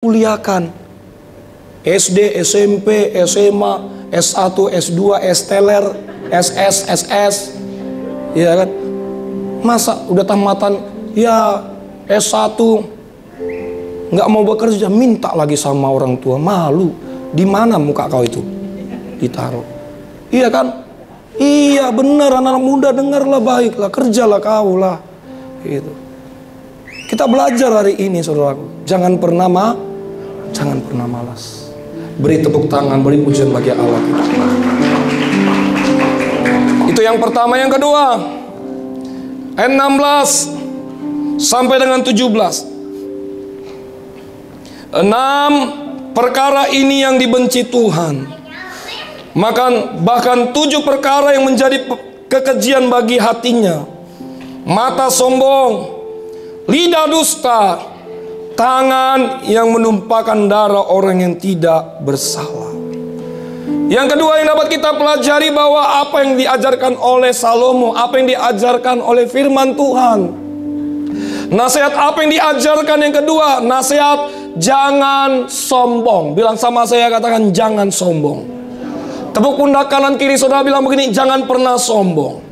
kuliahkan. SD, SMP, SMA, S1, S2, S-teler, SS, SS. Ya kan? Masa udah tamatan ya S1 nggak mau bekerja, minta lagi sama orang tua, malu. Di mana muka kau itu ditaruh? Iya kan? Iya benar, anak muda dengarlah baiklah, kerjalah kau lah. Gitu. Kita belajar hari ini, saudaraku. Jangan pernah malas. Beri tepuk tangan, beri pujian bagi Allah kita. Itu yang pertama. Yang kedua, ayat 16 sampai dengan 17. 6 perkara ini yang dibenci Tuhan. Bahkan 7 perkara yang menjadi kekejian bagi hatinya: mata sombong, lidah dusta, tangan yang menumpahkan darah orang yang tidak bersalah. Yang kedua yang dapat kita pelajari, bahwa apa yang diajarkan oleh Salomo, apa yang diajarkan oleh firman Tuhan, nasihat apa yang diajarkan. Yang kedua, nasihat jangan sombong. Bilang sama saya, katakan jangan sombong. Tepuk pundak kanan kiri saudara, bilang begini, jangan pernah sombong.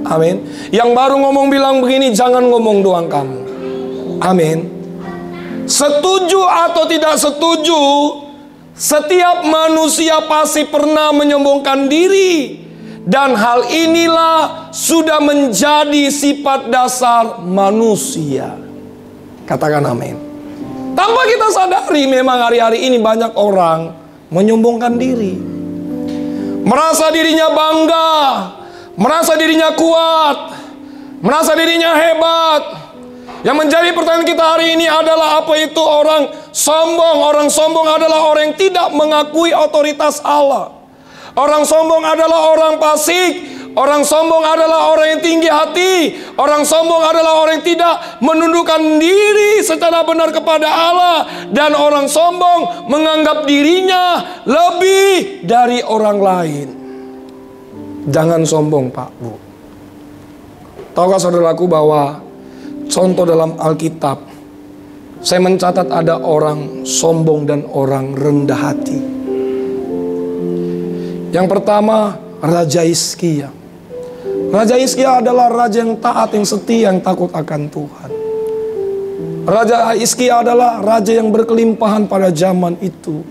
Amin. Yang baru ngomong bilang begini, jangan ngomong doang kamu. Amin. Setuju atau tidak setuju, setiap manusia pasti pernah menyombongkan diri. Dan hal inilah sudah menjadi sifat dasar manusia. Katakan amin. Tanpa kita sadari, memang hari-hari ini banyak orang menyombongkan diri. Merasa dirinya bangga, merasa dirinya kuat, merasa dirinya hebat. Yang menjadi pertanyaan kita hari ini adalah, apa itu orang sombong? Orang sombong adalah orang yang tidak mengakui otoritas Allah. Orang sombong adalah orang fasik. Orang sombong adalah orang yang tinggi hati. Orang sombong adalah orang yang tidak menundukkan diri secara benar kepada Allah. Dan orang sombong menganggap dirinya lebih dari orang lain. Jangan sombong, Pak, Bu. Tahukah saudaraku bahwa contoh dalam Alkitab, saya mencatat ada orang sombong dan orang rendah hati. Yang pertama, Raja Hizkia. Raja Hizkia adalah raja yang taat, yang setia, yang takut akan Tuhan. Raja Hizkia adalah raja yang berkelimpahan pada zaman itu.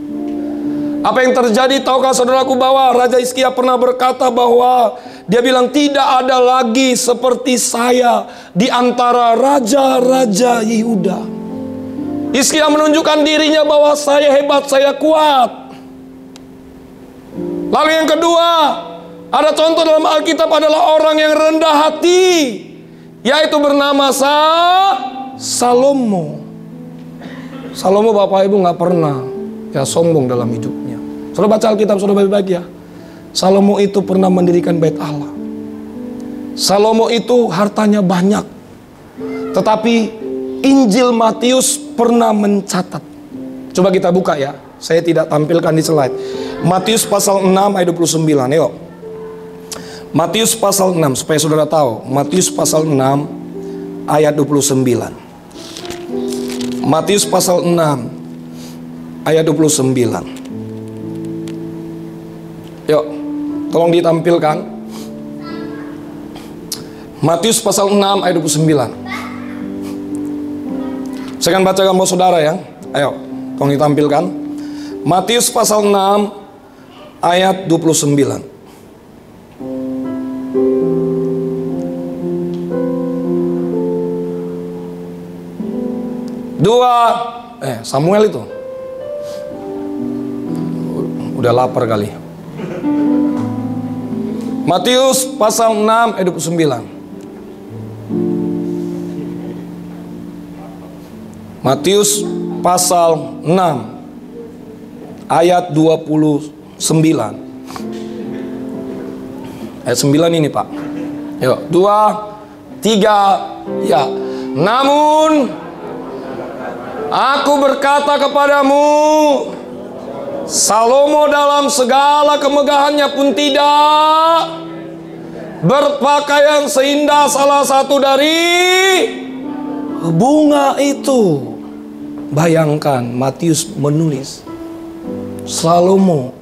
Apa yang terjadi, tahukah saudaraku bahwa Raja Hizkia pernah berkata bahwa dia bilang, tidak ada lagi seperti saya di antara raja-raja Yehuda. Hizkia menunjukkan dirinya bahwa saya hebat, saya kuat. Lalu yang kedua, ada contoh dalam Alkitab adalah orang yang rendah hati, yaitu bernama Salomo. Salomo, Bapak Ibu, nggak pernah ya sombong dalam hidupnya. Saudara baca Alkitab, saudara baik-baik ya. Salomo itu pernah mendirikan bait Allah. Salomo itu hartanya banyak. Tetapi Injil Matius pernah mencatat. Coba kita buka ya. Saya tidak tampilkan di slide. Matius pasal 6 ayat 29. Yuk. Matius pasal 6 supaya saudara tahu. Matius pasal 6 ayat 29. Matius pasal 6 ayat 29. Yuk, tolong ditampilkan. Matius pasal 6 ayat 29. Saya akan bacakan buat saudara ya. Ayo, tolong ditampilkan. Matius pasal 6 ayat 29. Samuel itu udah lapar kali. Matius pasal 6 ayat 29. Matius pasal 6 ayat 29. Ayat 9 ini, Pak. Yuk, 2, 3, ya. Namun aku berkata kepadamu, Salomo dalam segala kemegahannya pun tidak berpakaian seindah salah satu dari bunga itu. Bayangkan Matius menulis, Salomo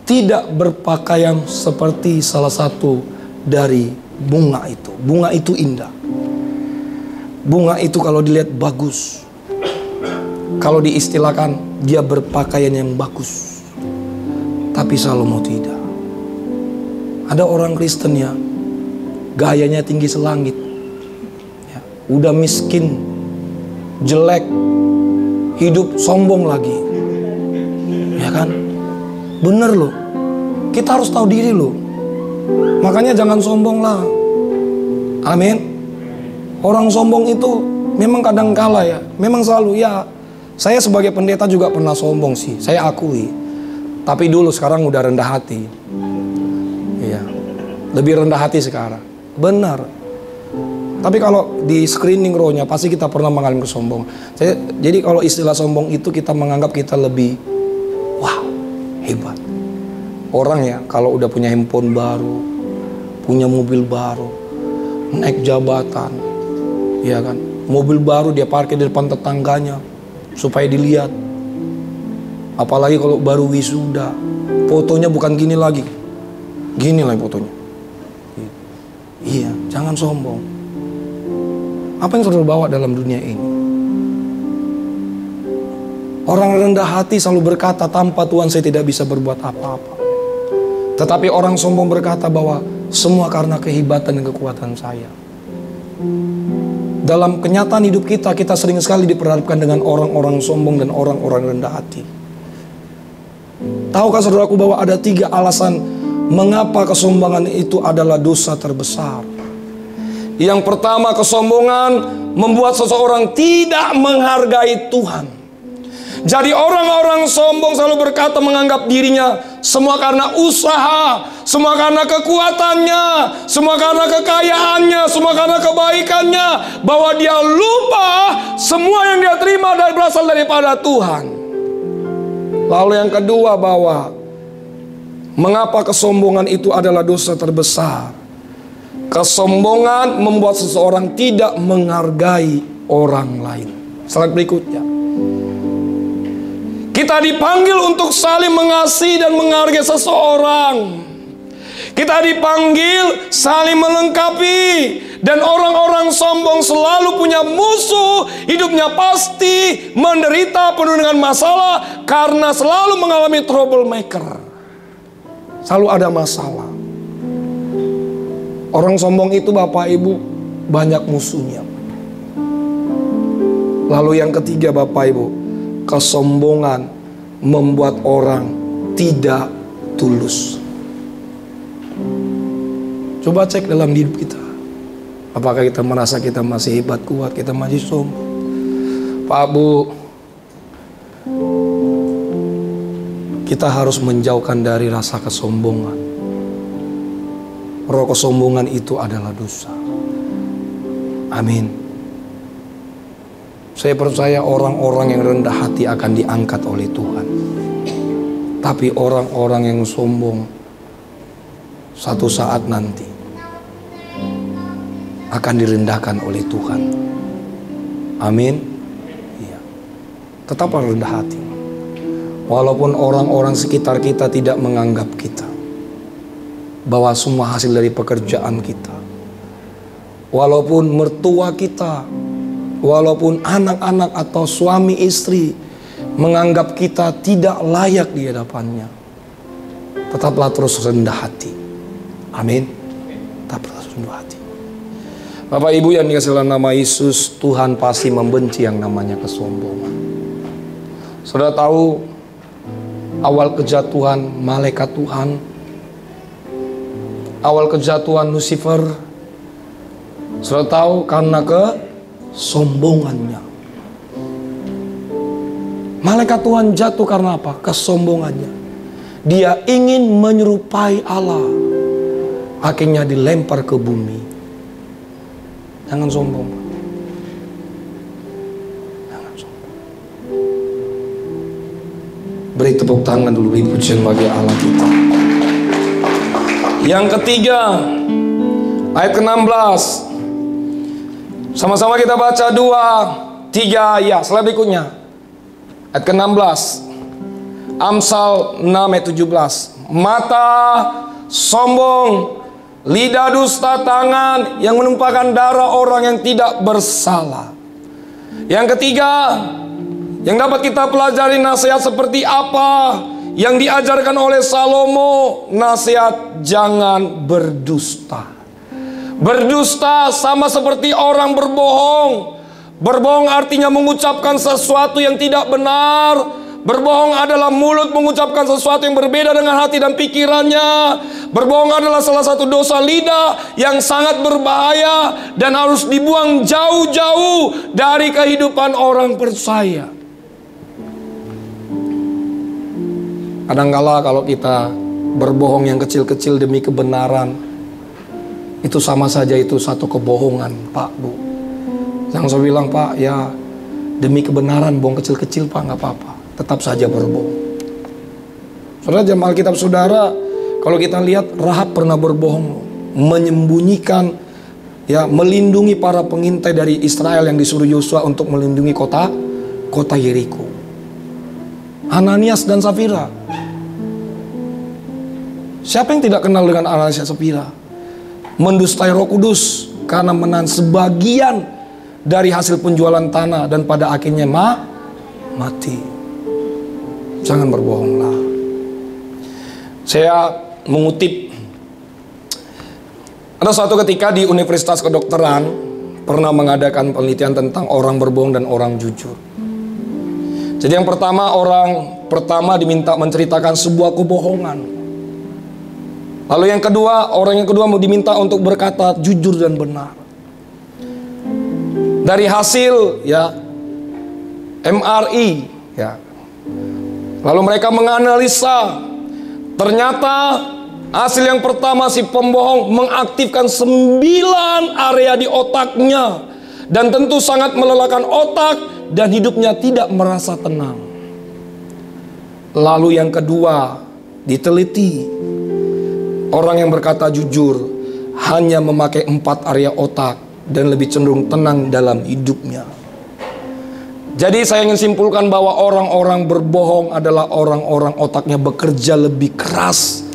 tidak berpakaian seperti salah satu dari bunga itu. Bunga itu indah. Bunga itu kalau dilihat bagus. Kalau diistilahkan, dia berpakaian yang bagus. Tapi Salomo tidak. Ada orang Kristen ya, gayanya tinggi selangit ya, udah miskin, jelek, hidup sombong lagi. Ya kan? Bener loh. Kita harus tahu diri loh. Makanya jangan sombong lah. Amin. Orang sombong itu memang kadang kala ya, memang selalu ya. Saya sebagai pendeta juga pernah sombong sih, saya akui. Tapi dulu, sekarang udah rendah hati. Iya, lebih rendah hati sekarang. Benar. Tapi kalau di screening rohnya pasti kita pernah mengalami kesombongan. Jadi kalau istilah sombong itu kita menganggap kita lebih wow, hebat. Orang ya kalau udah punya handphone baru, punya mobil baru, naik jabatan, ya kan, mobil baru dia parkir di depan tetangganya supaya dilihat. Apalagi kalau baru wisuda, fotonya bukan gini lagi, gini lagi fotonya. Iya, jangan sombong. Apa yang saudara bawa dalam dunia ini? Orang rendah hati selalu berkata, tanpa Tuhan saya tidak bisa berbuat apa-apa. Tetapi orang sombong berkata bahwa semua karena kehebatan dan kekuatan saya. Dalam kenyataan hidup kita, kita sering sekali diperhadapkan dengan orang-orang sombong dan orang-orang rendah hati. Tahukah saudaraku bahwa ada 3 alasan mengapa kesombongan itu adalah dosa terbesar. Yang pertama, kesombongan membuat seseorang tidak menghargai Tuhan. Jadi orang-orang sombong selalu berkata, menganggap dirinya semua karena usaha, semua karena kekuatannya, semua karena kekayaannya, semua karena kebaikannya, bahwa dia lupa semua yang dia terima berasal daripada Tuhan. Lalu yang kedua, bahwa mengapa kesombongan itu adalah dosa terbesar. Kesombongan membuat seseorang tidak menghargai orang lain. Slide berikutnya. Kita dipanggil untuk saling mengasihi dan menghargai seseorang. Kita dipanggil saling melengkapi. Dan orang-orang sombong selalu punya musuh. Hidupnya pasti menderita, penuh dengan masalah, karena selalu mengalami troublemaker. Selalu ada masalah. Orang sombong itu Bapak Ibu banyak musuhnya. Lalu yang ketiga Bapak Ibu, kesombongan membuat orang tidak tulus. Coba cek dalam hidup kita. Apakah kita merasa kita masih hebat, kuat, kita masih sombong? Pak Bu, kita harus menjauhkan dari rasa kesombongan. Roh kesombongan itu adalah dosa. Amin. Saya percaya orang-orang yang rendah hati akan diangkat oleh Tuhan. Tapi orang-orang yang sombong satu saat nanti akan direndahkan oleh Tuhan. Amin. Iya. Tetaplah rendah hati. Walaupun orang-orang sekitar kita tidak menganggap kita, bahwa semua hasil dari pekerjaan kita, walaupun mertua kita, walaupun anak-anak atau suami istri menganggap kita tidak layak di hadapannya, tetaplah terus rendah hati. Amin. Tetaplah terus rendah hati. Bapak Ibu yang dikasihi dalam nama Yesus, Tuhan pasti membenci yang namanya kesombongan. Saudara tahu awal kejatuhan malaikat Tuhan, awal kejatuhan Lucifer, saudara tahu karena kesombongannya. Malaikat Tuhan jatuh karena apa? Kesombongannya. Dia ingin menyerupai Allah, akhirnya dilempar ke bumi. Jangan sombong. Jangan sombong. Beri tepuk tangan dulu, beri pujian bagi Allah kita. Yang ketiga, ayat ke-16. Sama-sama kita baca 2, 3 ya. Slide berikutnya. Ayat ke-16. Amsal 6 ayat 17. Mata sombong, lidah dusta, tangan yang menumpahkan darah orang yang tidak bersalah. Yang ketiga, yang dapat kita pelajari nasihat seperti apa yang diajarkan oleh Salomo, nasihat jangan berdusta. Berdusta sama seperti orang berbohong. Berbohong artinya mengucapkan sesuatu yang tidak benar. Berbohong adalah mulut mengucapkan sesuatu yang berbeda dengan hati dan pikirannya. Berbohong adalah salah satu dosa lidah yang sangat berbahaya dan harus dibuang jauh-jauh dari kehidupan orang percaya. Kadangkala kalau kita berbohong yang kecil-kecil demi kebenaran, itu sama saja itu satu kebohongan, Pak, Bu. Yang saya bilang, Pak, ya demi kebenaran bohong kecil-kecil, Pak, nggak apa-apa. Tetap saja berbohong. Saudara, jam Alkitab saudara, kalau kita lihat Rahab pernah berbohong, menyembunyikan, ya, melindungi para pengintai dari Israel yang disuruh Yosua untuk melindungi kota Yeriko. Ananias dan Safira. Siapa yang tidak kenal dengan Ananias dan Safira? Mendustai Roh Kudus karena menahan sebagian dari hasil penjualan tanah dan pada akhirnya mati. Jangan berbohonglah. Saya mengutip, ada suatu ketika di Universitas Kedokteran pernah mengadakan penelitian tentang orang berbohong dan orang jujur. Jadi yang pertama, orang pertama diminta menceritakan sebuah kebohongan. Lalu yang kedua, orang yang kedua mau diminta untuk berkata jujur dan benar. Dari hasil, ya, MRI, ya, lalu mereka menganalisa. Ternyata hasil yang pertama, si pembohong mengaktifkan 9 area di otaknya. Dan tentu sangat melelahkan otak dan hidupnya tidak merasa tenang. Lalu yang kedua, diteliti. Orang yang berkata jujur hanya memakai 4 area otak dan lebih cenderung tenang dalam hidupnya. Jadi saya ingin simpulkan bahwa orang-orang berbohong adalah orang-orang otaknya bekerja lebih keras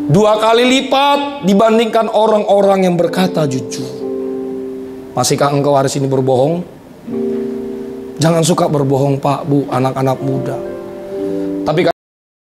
2 kali lipat dibandingkan orang-orang yang berkata jujur. Masihkah engkau hari ini berbohong? Jangan suka berbohong, Pak, Bu, anak-anak muda.